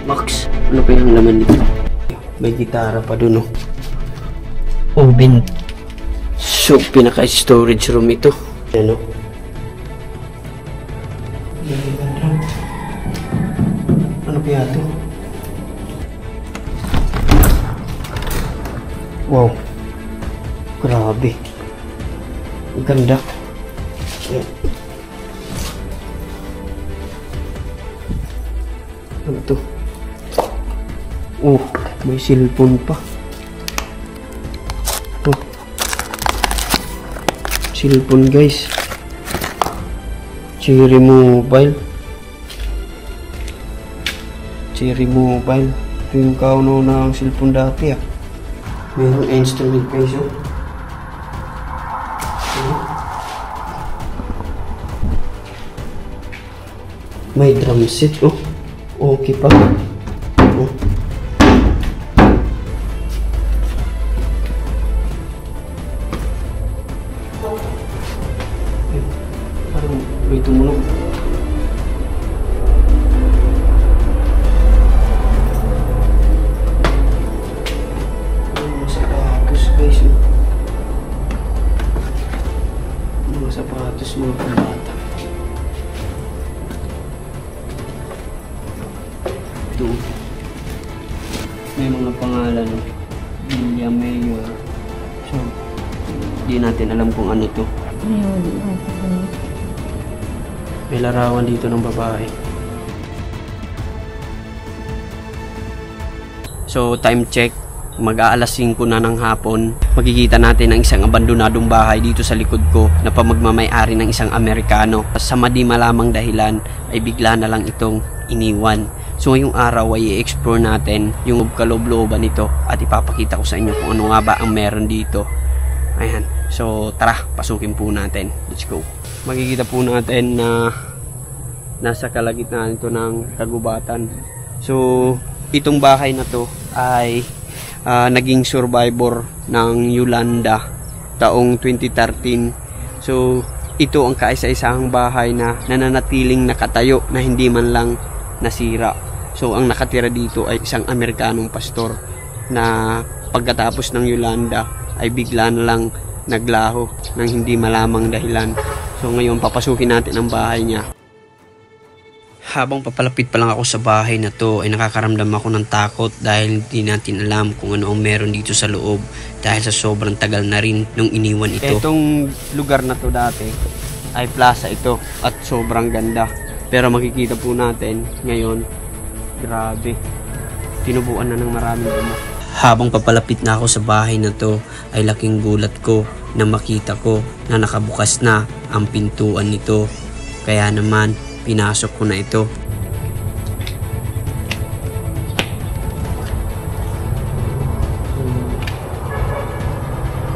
Max, ano pa yung laman nito? May gitara pa dun, oh. Oven. So, pinaka-storage room ito. Ano? Ano kaya ito? Wow. Grabe. Ang ganda. Ano ito? Oh, may cellphone pa. Oh. Cellphone, guys. Cherry Mobile. Cherry Mobile. Ito yung kauno ng cellphone dati, ah. Mayroong instrument, guys, oh. May drum set, oh. Okay pa. Oh. Parang may tumunog. Mga sapatos, guys. Mga sapatos, mga pambata. Ito. May mga pangalan. William Mayor. So, hindi natin alam kung ano to. May larawan dito ng babae. So, time check. Mag-aalas 5 na ng hapon. Makikita natin ang isang abandonadong bahay dito sa likod ko na pamagmamay-ari ng isang Amerikano. Sa madi malamang dahilan ay bigla na lang itong iniwan. So ngayong araw ay i-explore natin yung kaloob-looban nito at ipapakita ko sa inyo kung ano nga ba ang meron dito. Ayan. So tara, pasukin po natin. Let's go. Makikita po natin na nasa kalagitnaan ito ng kagubatan. So itong bahay na to ay naging survivor ng Yolanda taong 2013. So ito ang kaisa-isahang bahay na nananatiling nakatayo na hindi man lang nasira. So ang nakatira dito ay isang Amerikanong pastor na pagkatapos ng Yolanda ay bigla na lang naglaho ng hindi malamang dahilan. So ngayon papasukin natin ang bahay niya. Habang papalapit pa lang ako sa bahay na to ay nakakaramdam ako ng takot dahil hindi natin alam kung ano ang meron dito sa loob dahil sa sobrang tagal na rin nung iniwan ito. Itong lugar na to dati ay plaza ito at sobrang ganda. Pero makikita po natin ngayon, grabe, tinubuan na ng maraming damo. Habang papalapit na ako sa bahay na to ay laking gulat ko na makita ko na nakabukas na ang pintuan nito. Kaya naman pinasok ko na ito.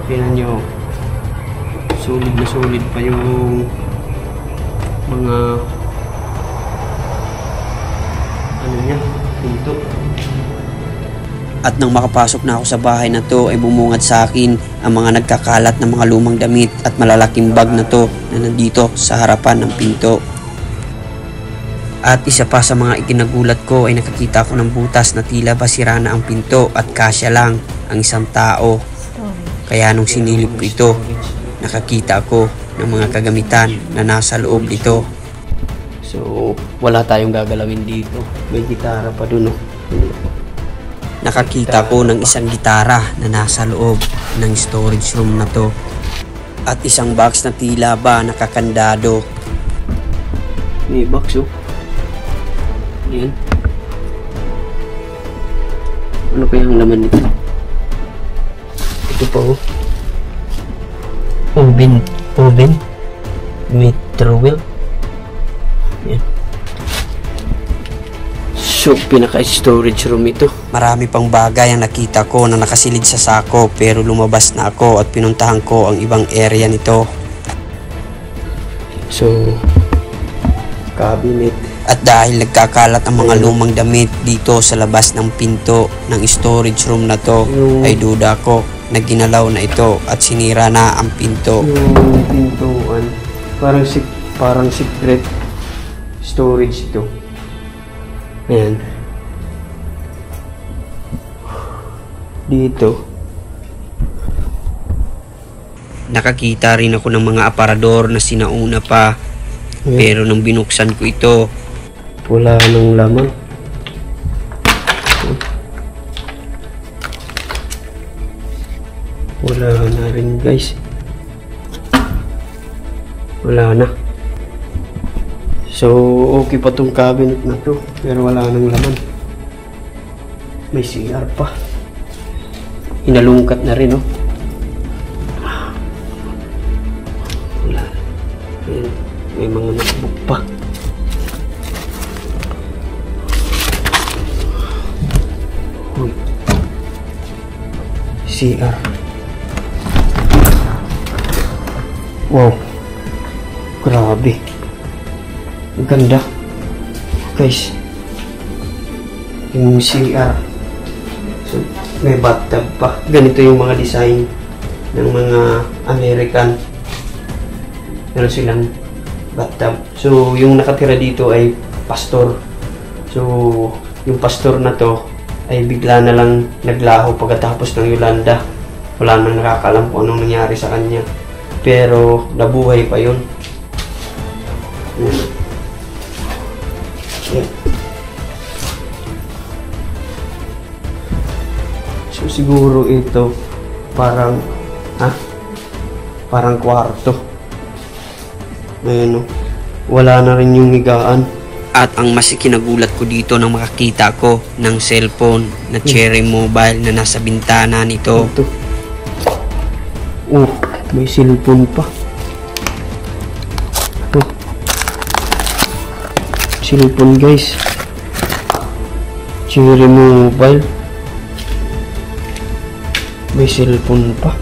Tingnan nyo, sulit na sulit pa yung mga ano niya, pinto. At nang makapasok na ako sa bahay na to ay bumungad sa akin ang mga nagkakalat na mga lumang damit at malalaking bag na to na nandito sa harapan ng pinto. At isa pa sa mga ikinagulat ko ay nakakita ko ng butas na tila ba sira na ang pinto at kasya lang ang isang tao. Kaya nung sinilip ko ito, nakakita ko ng mga kagamitan na nasa loob nito. So, wala tayong gagalawin dito. May gitara pa dun, oh. Nakakita ko ng isang gitara na nasa loob ng storage room na to. At isang box na tila ba nakakandado. May box, oh. Yan. Ano pa yung laman nito? Ito pa, oh. Oven. Metro wheel. Yan. So, pinaka-storage room ito. Marami pang bagay ang nakita ko na nakasilid sa sako pero lumabas na ako at pinuntahan ko ang ibang area nito. So, cabinet. At dahil nagkakalat ang mga lumang damit dito sa labas ng pinto ng storage room na to, ay duda ko na ginalaw na ito at sinira na ang pinto. Yung pintuan, parang secret storage ito. Ayan. dito. Nakakita rin ako ng mga aparador na sinauna pa. Pero nung binuksan ko ito, wala nang laman. Wala na rin guys. Wala na. So okay pa tong cabinet na to, pero wala nang laman. May CR pa. Hinalungkat na rin, oh. Wala. Ayan. May mga notebook pa. Uy. CR. Wow. Grabe. Ang ganda. Guys. Yung CR. So, may bathtub pa. Ganito yung mga design ng mga American. Meron silang bathtub. So, yung nakatira dito ay pastor. So, yung pastor na to ay bigla na lang naglaho pagkatapos ng Yolanda. Wala nang nakakalam kung anong nangyari sa kanya. Pero, nabuhay pa yun. Yan. So, siguro ito parang parang kwarto. Ayan, wala na rin yung higaan. At ang mas kinagulat ko dito nang makakita ko ng cellphone na Cherry Mobile na nasa bintana nito. Ito. Oh, may cellphone pa. Oh. Cellphone guys. Cherry Mobile. May cellphone pa.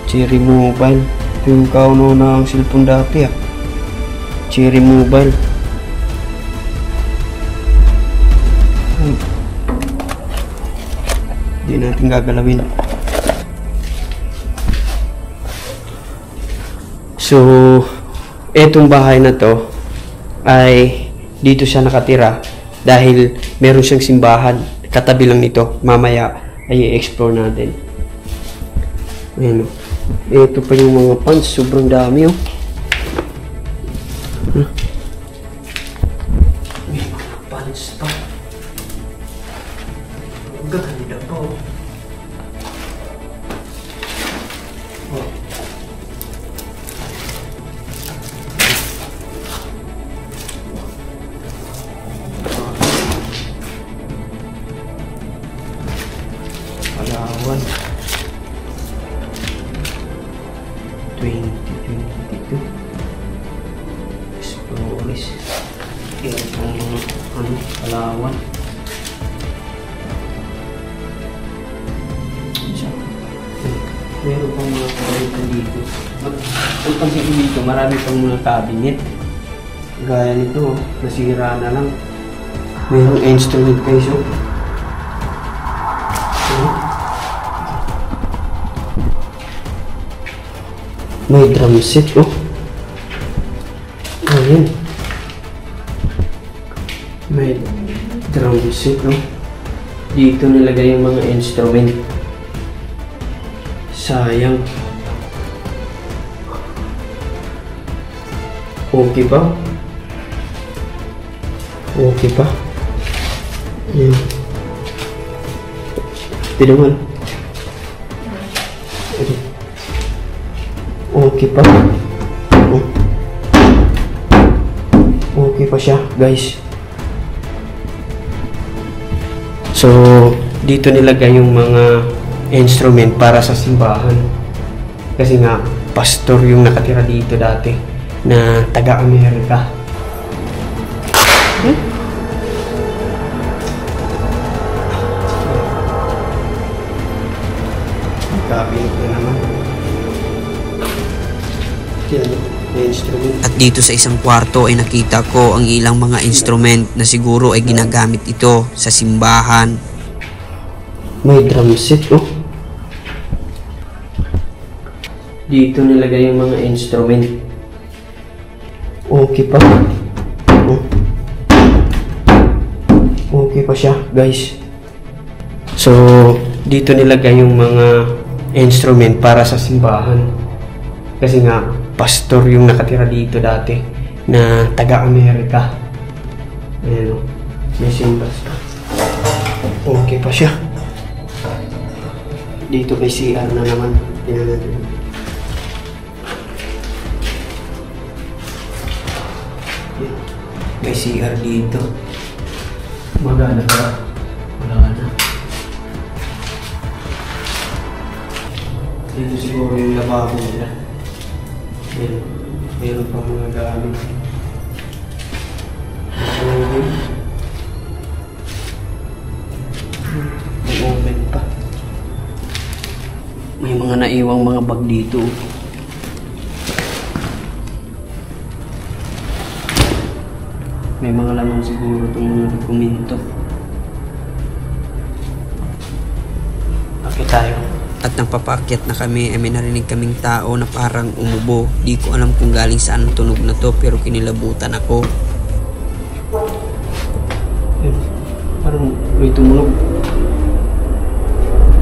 Cherry Mobile. Ito yung kauno na ang cellphone dati Cherry Mobile. Hindi natin gagalawin. So, etong bahay na to ay dito siya nakatira dahil meron siyang simbahan katabi lang nito. Mamaya ay i-explore natin. Ayan, ito pa yung mga pants. Sobrang dami, May mga pants pa. Ang ganda pa, Palawan 2022 Explores. Yan ang Palawan. Meron pang mga cabinet dito. Kung pagdating dito, marami pang mga cabinet. Gaya nito, nasira na lang. Mayroong instrument guys, May drum set, Ayan. May drum set, Dito nilagay yung mga instrument. Sayang. Okay pa? Okay pa? Ayan. Tinaman. Okay pa? Okay pa siya, guys. So, dito nilagay yung mga instrument para sa simbahan. Kasi nga, pastor yung nakatira dito dati na taga-Amerika. Cabinet na naman. At dito sa isang kwarto ay nakita ko ang ilang mga instrument na siguro ay ginagamit ito sa simbahan. May drum set, Dito nilagay yung mga instrument. Okay pa. Okay pa siya, guys. So, dito nilagay yung mga instrument para sa simbahan. Kasi nga, pastor yung nakatira dito dati na taga-Amerika. Ayan o, may simbas pa. Okay pa siya. Dito may CR na naman. Tingnan natin. May CR dito. Magana pa. Wala na. Dito siguro yung lababo nila. Meron pa mga gamit. May oven pa. May mga naiwang mga bag dito. May mga laman siguro itong mga dokumento. Akit tayo. At nang papaakyat na kami, ay may narinig kaming tao na parang umubo. Di ko alam kung galing saan ang tunog na to, pero kinilabutan ako. Parang may tumunog.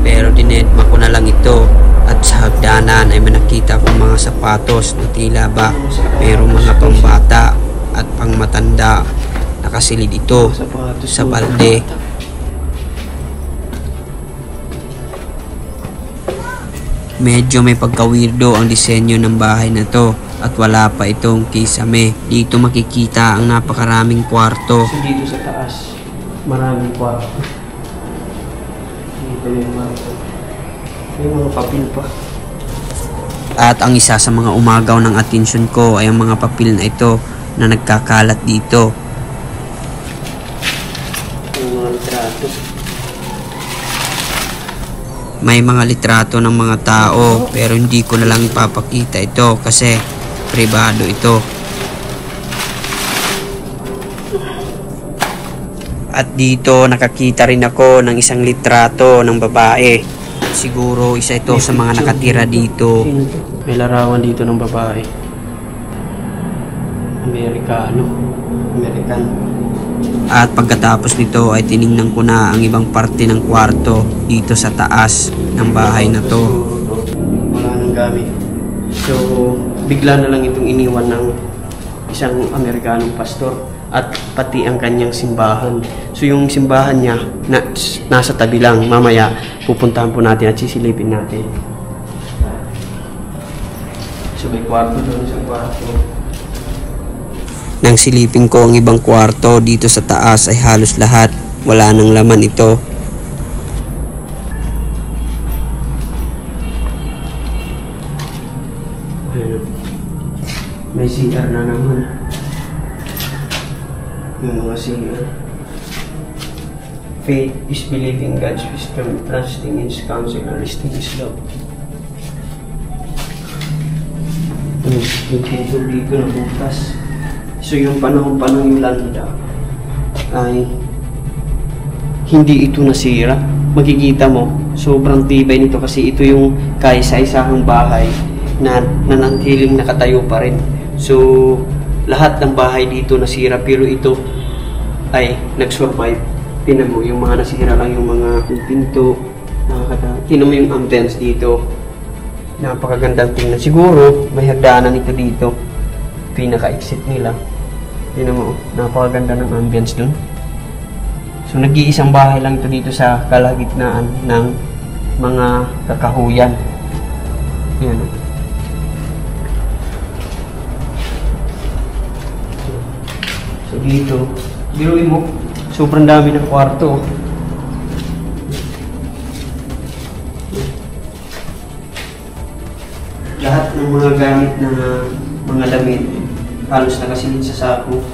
Pero dinedma ko na lang ito. At sa hagdanan ay manakita kong mga sapatos na tila ba mayroong mga pambata at pangmatanda. Nakasilid ito sa balde. Medyo may pagka-weirdo ang disenyo ng bahay na to at wala pa itong kisame. Dito makikita ang napakaraming kwarto. So dito sa taas, maraming kwarto. Dito yung kwarto. May mga papel pa. At ang isa sa mga umagaw ng atensyon ko ay ang mga papel na ito na nagkakalat dito. Yung mga litrato. May mga litrato ng mga tao pero hindi ko na lang ipapakita ito kasi pribado ito. At dito nakakita rin ako ng isang litrato ng babae. Siguro isa ito sa mga nakatira dito. May larawan dito ng babae. American. At pagkatapos nito ay tiningnan ko na ang ibang parte ng kwarto dito sa taas ng bahay na to. Wala nang gamit. So, bigla na lang itong iniwan ng isang Amerikanong pastor at pati ang kanyang simbahan. So, yung simbahan niya nasa tabi lang. Mamaya, pupuntahan po natin at sisilipin natin. So, may kwarto doon sa kwarto. Nang silipin ko ang ibang kwarto dito sa taas ay halos lahat wala nang laman ito. May CR na naman. Yung mga CR. Faith is believing God's wisdom, trusting in His counsel, and resting His love. Yung pinto dito na bukas. So yung panahon yung landa ay hindi ito nasira. Makikita mo, sobrang tibay nito kasi ito yung kaisa-isahang bahay na nanangkiling nakatayo pa rin. So lahat ng bahay dito nasira pero ito ay nag-survive. Tingnan mo, yung mga nasira lang yung mga pinto. Tingnan mo yung ambience dito. Napakagandang tingnan. Siguro may hagdanan ito dito. Pinaka-exit nila. Tingnan mo, napakaganda ng ambience dun. So, nag-iisang bahay lang ito dito sa kalagitnaan ng mga kakahuyan. Yan. So, dito, biruin mo, sobrang dami ng kwarto. Lahat ng mga gamit na mga damit halos nakasilid sa sako.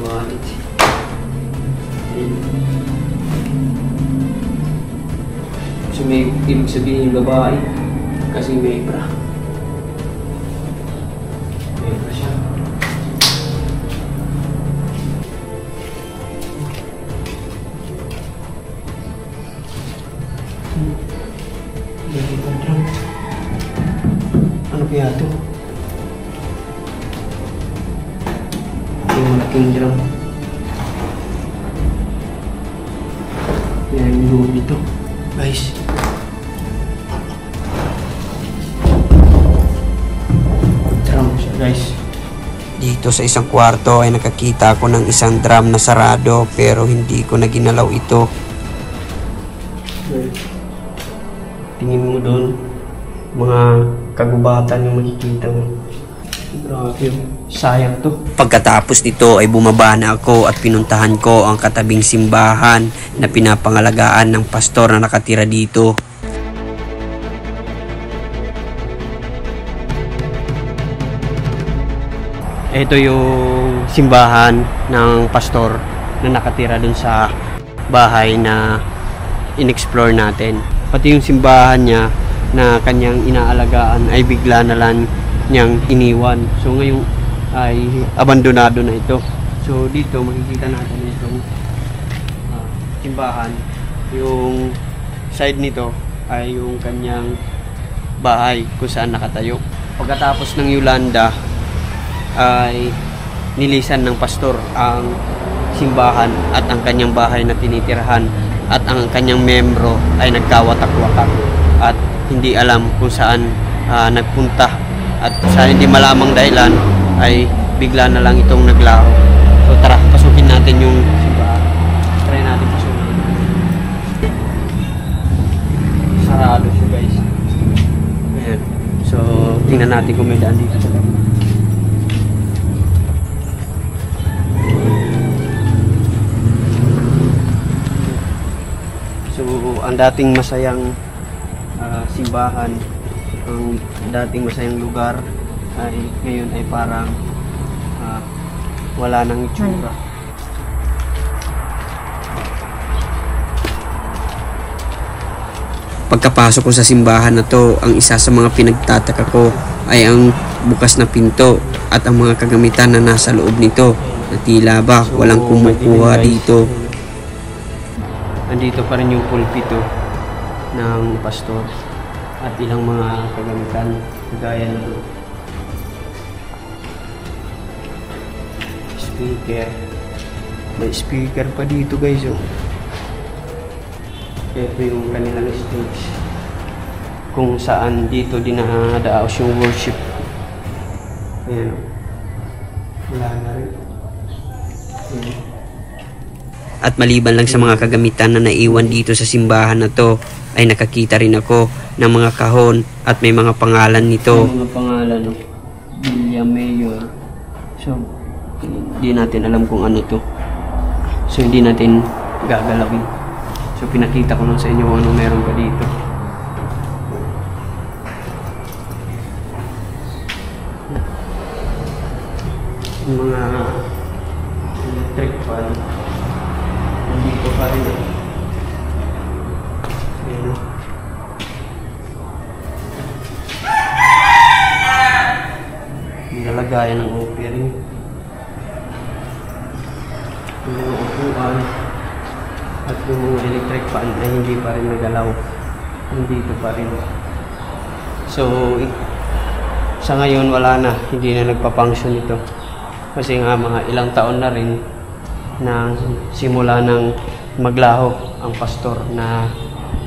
Wallet. So may ibig sabihin yung babae kasi may bra. May bra siya. Ano kaya ito? Yung malaking drum. loob nito, guys. Drum siya, guys. Dito sa isang kwarto ay nakakita ako ng isang drum na sarado pero hindi ko na ginalaw ito. Tingin mo doon, mga kagubatan yung makikita mo. Grabe, sayang to. Pagkatapos nito ay bumaba na ako at pinuntahan ko ang katabing simbahan na pinapangalagaan ng pastor na nakatira dito. Ito yung simbahan ng pastor na nakatira dun sa bahay na in-explore natin. Pati yung simbahan niya na kanyang inaalagaan ay bigla na lang niyang iniwan. So ngayon ay abandonado na ito. So dito makikita natin itong simbahan. Yung side nito ay yung kanyang bahay kung saan nakatayo. Pagkatapos ng Yolanda ay nilisan ng pastor ang simbahan at ang kanyang bahay na tinitirahan at ang kanyang membro ay nagkawatak-watak at hindi alam kung saan nagpunta at sa hindi malamang dahilan ay bigla na lang itong naglaho. So tara, pasukin natin yung simbahan. Try natin pasukin. Sarado siya, guys. Ayan. So tingnan natin kung may daan dito sa loob. So, ang dating masayang simbahan, ang dating masayang lugar ay ngayon ay parang wala nang itsura. Pagkapasok ko sa simbahan na to, ang isa sa mga pinagtataka ko ay ang bukas na pinto at ang mga kagamitan na nasa loob nito na tila ba walang kumukuha dito. Andito pa rin yung pulpito ng pastor at ilang mga kagamitan gaya ng speaker. May speaker pa dito, guys. Ito yung kanilang stage kung saan dito dinadaos yung worship. Ayan. Wala na rin. Ayan. At maliban lang sa mga kagamitan na naiwan dito sa simbahan na to, ay nakakita rin ako ng mga kahon at may mga pangalan nito. May mga pangalan, no? William Mayor. So, hindi natin alam kung ano to. So, hindi natin gagalawin. So, pinakita ko lang sa inyo kung ano meron pa dito. Yung mga electric fan. Dito pa rin. Ayan. Nilalagayan ng offering. Yung mga upuan at yung mga electric fan ay hindi pa rin nagalaw. Dito pa rin. So, sa ngayon wala na. Hindi na nagpa-function ito. Kasi nga mga ilang taon na rin na simula ng maglaho ang pastor na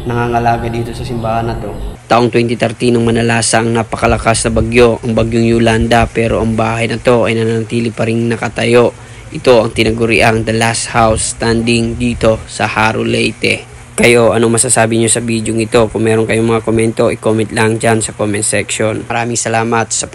nangangalaga dito sa simbahan na to. Taong 2013 nang manalasa ang napakalakas na bagyo, ang bagyong Yolanda, pero ang bahay na to ay nananatili pa rin nakatayo. Ito ang tinaguriang The Last House Standing dito sa Haro, Leyte. Kayo, anong masasabi nyo sa video ito? Kung meron kayong mga komento, i-comment lang dyan sa comment section. Maraming salamat sa